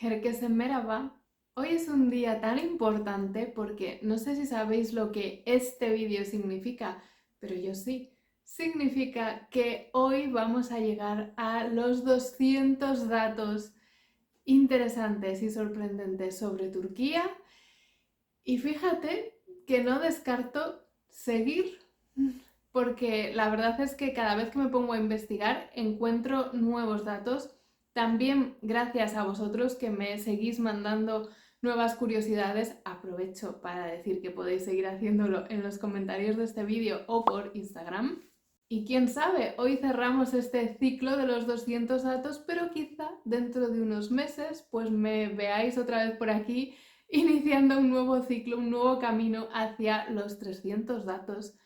Herkese merhaba. Hoy es un día tan importante porque no sé si sabéis lo que este vídeo significa, pero yo sí. Significa que hoy vamos a llegar a los 200 datos interesantes y sorprendentes sobre Turquía. Y fíjate que no descarto seguir, porque la verdad es que cada vez que me pongo a investigar encuentro nuevos datos. También gracias a vosotros que me seguís mandando nuevas curiosidades, aprovecho para decir que podéis seguir haciéndolo en los comentarios de este vídeo o por Instagram. Y quién sabe, hoy cerramos este ciclo de los 200 datos, pero quizá dentro de unos meses pues me veáis otra vez por aquí iniciando un nuevo ciclo, un nuevo camino hacia los 300 datos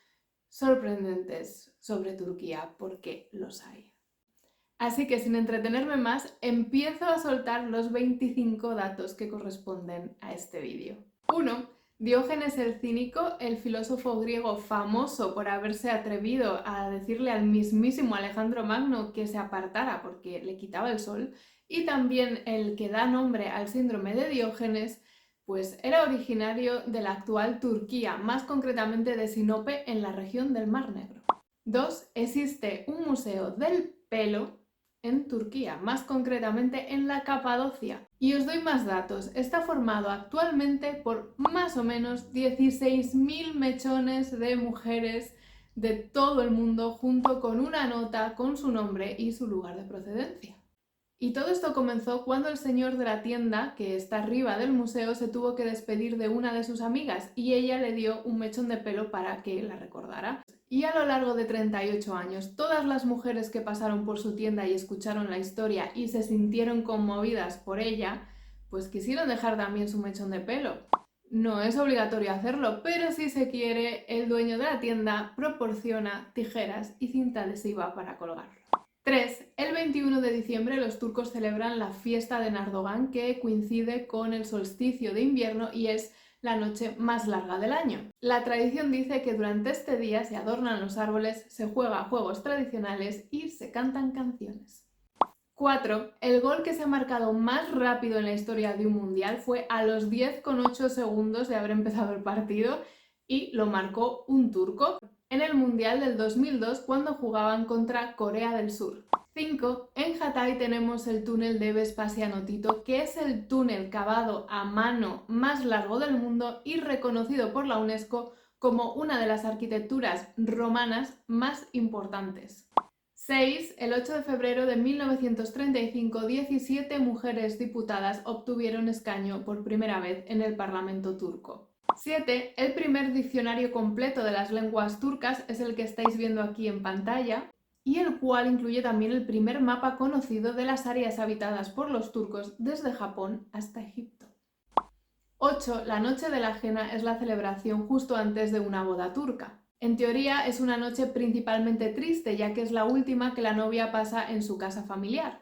sorprendentes sobre Turquía, porque los hay. Así que sin entretenerme más, empiezo a soltar los 25 datos que corresponden a este vídeo. 1. Diógenes el Cínico, el filósofo griego famoso por haberse atrevido a decirle al mismísimo Alejandro Magno que se apartara porque le quitaba el sol, y también el que da nombre al síndrome de Diógenes, pues era originario de la actual Turquía, más concretamente de Sinope, en la región del Mar Negro. 2. Existe un museo del pelo en Turquía, más concretamente en la Capadocia. Y os doy más datos. Está formado actualmente por más o menos 16.000 mechones de mujeres de todo el mundo, junto con una nota con su nombre y su lugar de procedencia. Y todo esto comenzó cuando el señor de la tienda, que está arriba del museo, se tuvo que despedir de una de sus amigas y ella le dio un mechón de pelo para que la recordara. Y a lo largo de 38 años, todas las mujeres que pasaron por su tienda y escucharon la historia y se sintieron conmovidas por ella, pues quisieron dejar también su mechón de pelo. No es obligatorio hacerlo, pero si se quiere, el dueño de la tienda proporciona tijeras y cinta adhesiva para colgarlo. 3. El 21 de diciembre los turcos celebran la fiesta de Nardogan, que coincide con el solsticio de invierno y es la noche más larga del año. La tradición dice que durante este día se adornan los árboles, se juega a juegos tradicionales y se cantan canciones. 4. El gol que se ha marcado más rápido en la historia de un mundial fue a los 10,8 segundos de haber empezado el partido y lo marcó un turco en el mundial del 2002 cuando jugaban contra Corea del Sur. 5. En Hatay tenemos el túnel de Vespasiano Tito, que es el túnel cavado a mano más largo del mundo y reconocido por la UNESCO como una de las arquitecturas romanas más importantes. 6. El 8 de febrero de 1935, 17 mujeres diputadas obtuvieron escaño por primera vez en el Parlamento turco. 7. El primer diccionario completo de las lenguas turcas es el que estáis viendo aquí en pantalla, y el cual incluye también el primer mapa conocido de las áreas habitadas por los turcos desde Japón hasta Egipto. 8. La noche de la Jena es la celebración justo antes de una boda turca. En teoría es una noche principalmente triste, ya que es la última que la novia pasa en su casa familiar.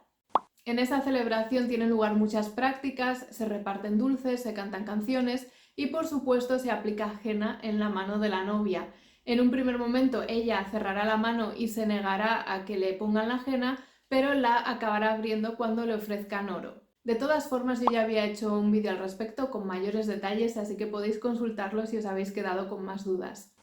En esa celebración tienen lugar muchas prácticas, se reparten dulces, se cantan canciones y por supuesto se aplica henna en la mano de la novia. En un primer momento ella cerrará la mano y se negará a que le pongan la henna, pero la acabará abriendo cuando le ofrezcan oro. De todas formas, yo ya había hecho un vídeo al respecto con mayores detalles, así que podéis consultarlo si os habéis quedado con más dudas.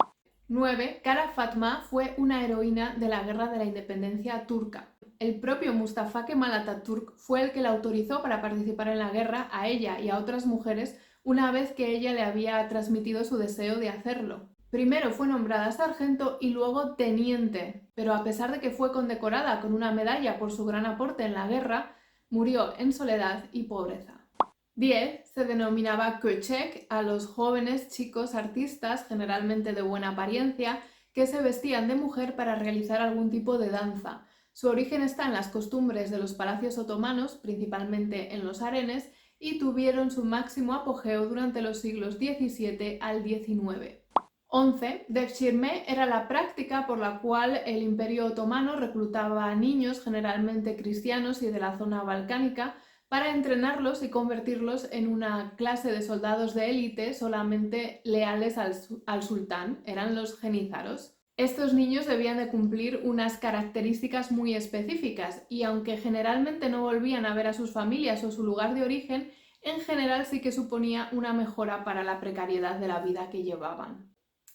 9. Kara Fatma fue una heroína de la Guerra de la Independencia turca. El propio Mustafa Kemal Atatürk fue el que la autorizó para participar en la guerra a ella y a otras mujeres una vez que ella le había transmitido su deseo de hacerlo. Primero fue nombrada sargento y luego teniente, pero a pesar de que fue condecorada con una medalla por su gran aporte en la guerra, murió en soledad y pobreza. 10. Se denominaba köçek a los jóvenes chicos artistas, generalmente de buena apariencia, que se vestían de mujer para realizar algún tipo de danza. Su origen está en las costumbres de los palacios otomanos, principalmente en los harenes, y tuvieron su máximo apogeo durante los siglos XVII al XIX. 11. Devşirme era la práctica por la cual el Imperio Otomano reclutaba a niños, generalmente cristianos y de la zona balcánica, para entrenarlos y convertirlos en una clase de soldados de élite solamente leales al sultán, eran los jenízaros. Estos niños debían de cumplir unas características muy específicas y aunque generalmente no volvían a ver a sus familias o su lugar de origen, en general sí que suponía una mejora para la precariedad de la vida que llevaban.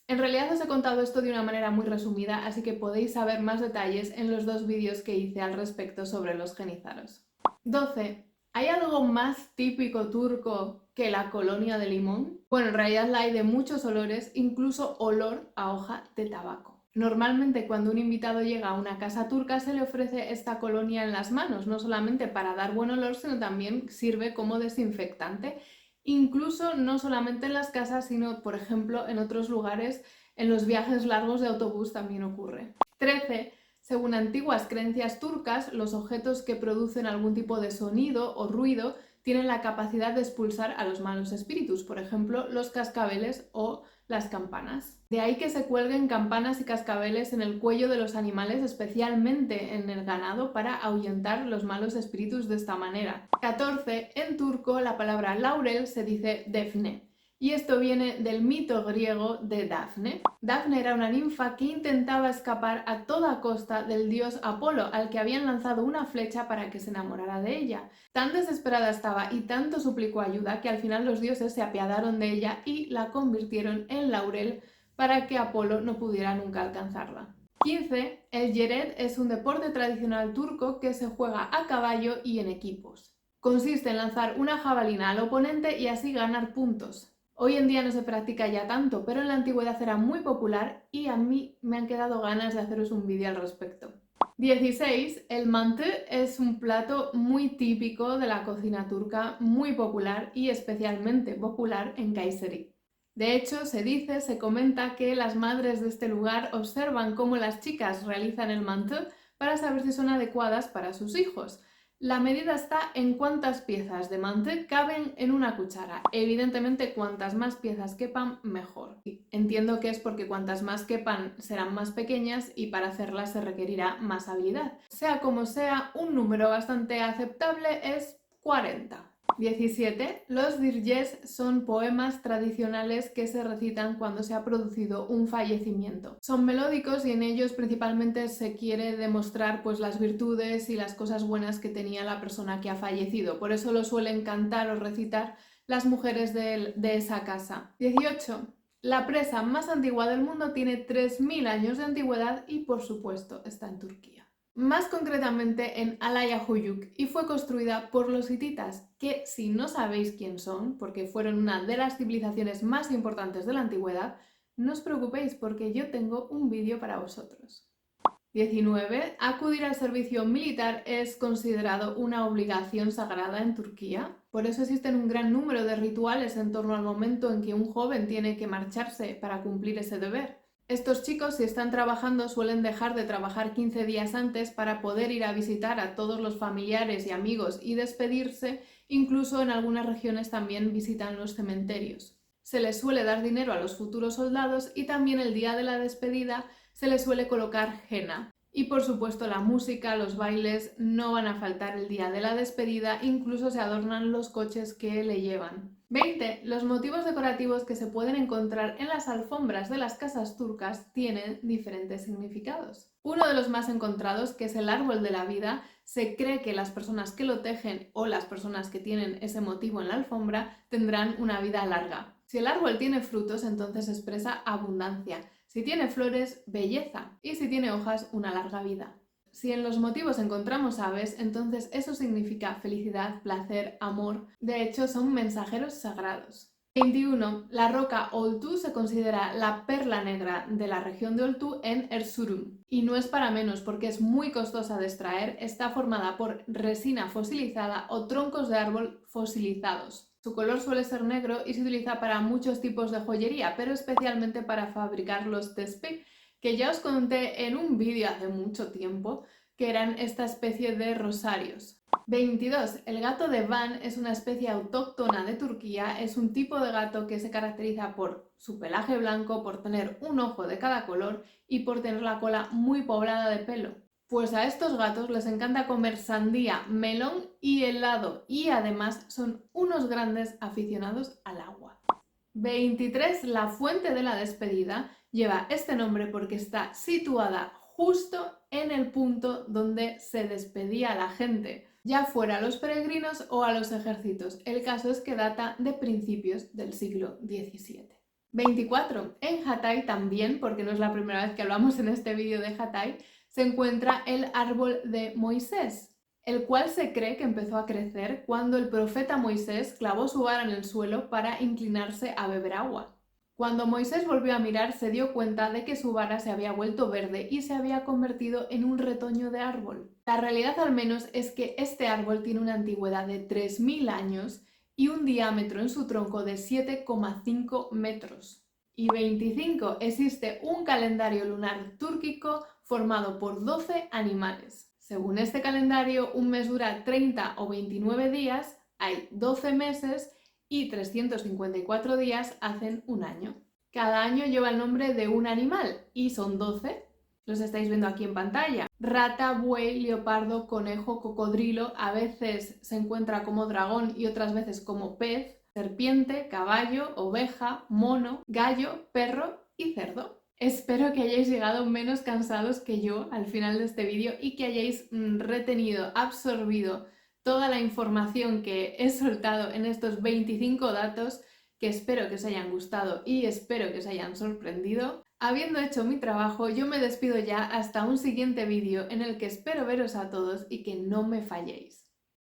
En realidad os he contado esto de una manera muy resumida, así que podéis saber más detalles en los 2 vídeos que hice al respecto sobre los jenízaros. 12. ¿Hay algo más típico turco que la colonia de limón? Bueno, en realidad la hay de muchos olores, incluso olor a hoja de tabaco. Normalmente cuando un invitado llega a una casa turca se le ofrece esta colonia en las manos, no solamente para dar buen olor, sino también sirve como desinfectante. Incluso no solamente en las casas, sino por ejemplo en otros lugares, en los viajes largos de autobús también ocurre. 13. Según antiguas creencias turcas, los objetos que producen algún tipo de sonido o ruido tienen la capacidad de expulsar a los malos espíritus, por ejemplo, los cascabeles o las campanas. De ahí que se cuelguen campanas y cascabeles en el cuello de los animales, especialmente en el ganado, para ahuyentar los malos espíritus de esta manera. 14. En turco la palabra laurel se dice defne. Y esto viene del mito griego de Dafne. Dafne era una ninfa que intentaba escapar a toda costa del dios Apolo, al que habían lanzado una flecha para que se enamorara de ella. Tan desesperada estaba y tanto suplicó ayuda que al final los dioses se apiadaron de ella y la convirtieron en laurel para que Apolo no pudiera nunca alcanzarla. 15. El yeret es un deporte tradicional turco que se juega a caballo y en equipos. Consiste en lanzar una jabalina al oponente y así ganar puntos. Hoy en día no se practica ya tanto, pero en la antigüedad era muy popular y a mí me han quedado ganas de haceros un vídeo al respecto. 16. El mantı es un plato muy típico de la cocina turca, muy popular y especialmente popular en Kayseri. De hecho, se comenta que las madres de este lugar observan cómo las chicas realizan el mantı para saber si son adecuadas para sus hijos. La medida está en cuántas piezas de mantı caben en una cuchara. Evidentemente, cuantas más piezas quepan, mejor. Entiendo que es porque cuantas más quepan serán más pequeñas y para hacerlas se requerirá más habilidad. Sea como sea, un número bastante aceptable es 40. 17. Los dirges son poemas tradicionales que se recitan cuando se ha producido un fallecimiento. Son melódicos y en ellos principalmente se quiere demostrar pues, las virtudes y las cosas buenas que tenía la persona que ha fallecido. Por eso lo suelen cantar o recitar las mujeres de esa casa. 18. La presa más antigua del mundo tiene 3000 años de antigüedad y por supuesto está en Turquía. Más concretamente en Alaya-Huyuk, y fue construida por los hititas, que si no sabéis quién son, porque fueron una de las civilizaciones más importantes de la antigüedad, no os preocupéis porque yo tengo un vídeo para vosotros. 19. Acudir al servicio militar es considerado una obligación sagrada en Turquía. Por eso existen un gran número de rituales en torno al momento en que un joven tiene que marcharse para cumplir ese deber. Estos chicos, si están trabajando, suelen dejar de trabajar 15 días antes para poder ir a visitar a todos los familiares y amigos y despedirse. Incluso en algunas regiones también visitan los cementerios. Se les suele dar dinero a los futuros soldados y también el día de la despedida se les suele colocar henna. Y por supuesto la música, los bailes no van a faltar el día de la despedida, incluso se adornan los coches que le llevan. 20. Los motivos decorativos que se pueden encontrar en las alfombras de las casas turcas tienen diferentes significados. Uno de los más encontrados, que es el árbol de la vida, se cree que las personas que lo tejen o las personas que tienen ese motivo en la alfombra tendrán una vida larga. Si el árbol tiene frutos, entonces expresa abundancia. Si tiene flores, belleza. Y si tiene hojas, una larga vida. Si en los motivos encontramos aves, entonces eso significa felicidad, placer, amor. De hecho, son mensajeros sagrados. 21. La roca Oltu se considera la perla negra de la región de Oltu en Erzurum. Y no es para menos porque es muy costosa de extraer, está formada por resina fosilizada o troncos de árbol fosilizados. Su color suele ser negro y se utiliza para muchos tipos de joyería, pero especialmente para fabricar los tespih, que ya os conté en un vídeo hace mucho tiempo, que eran esta especie de rosarios. 22. El gato de Van es una especie autóctona de Turquía, es un tipo de gato que se caracteriza por su pelaje blanco, por tener un ojo de cada color y por tener la cola muy poblada de pelo. Pues a estos gatos les encanta comer sandía, melón y helado y además son unos grandes aficionados al agua. 23, la fuente de la despedida, lleva este nombre porque está situada justo en el punto donde se despedía a la gente, ya fuera a los peregrinos o a los ejércitos. El caso es que data de principios del siglo XVII. 24. En Hatay también, porque no es la primera vez que hablamos en este vídeo de Hatay, se encuentra el árbol de Moisés, el cual se cree que empezó a crecer cuando el profeta Moisés clavó su vara en el suelo para inclinarse a beber agua. Cuando Moisés volvió a mirar, se dio cuenta de que su vara se había vuelto verde y se había convertido en un retoño de árbol. La realidad al menos es que este árbol tiene una antigüedad de 3000 años y un diámetro en su tronco de 7,5 metros. Y 25. Existe un calendario lunar túrquico formado por 12 animales. Según este calendario, un mes dura 30 o 29 días, hay 12 meses y 354 días hacen un año. Cada año lleva el nombre de un animal y son 12. Los estáis viendo aquí en pantalla. Rata, buey, leopardo, conejo, cocodrilo, a veces se encuentra como dragón y otras veces como pez, serpiente, caballo, oveja, mono, gallo, perro y cerdo. Espero que hayáis llegado menos cansados que yo al final de este vídeo y que hayáis retenido, absorbido toda la información que he soltado en estos 25 datos, que espero que os hayan gustado y espero que os hayan sorprendido. Habiendo hecho mi trabajo, yo me despido ya hasta un siguiente vídeo en el que espero veros a todos y que no me falléis.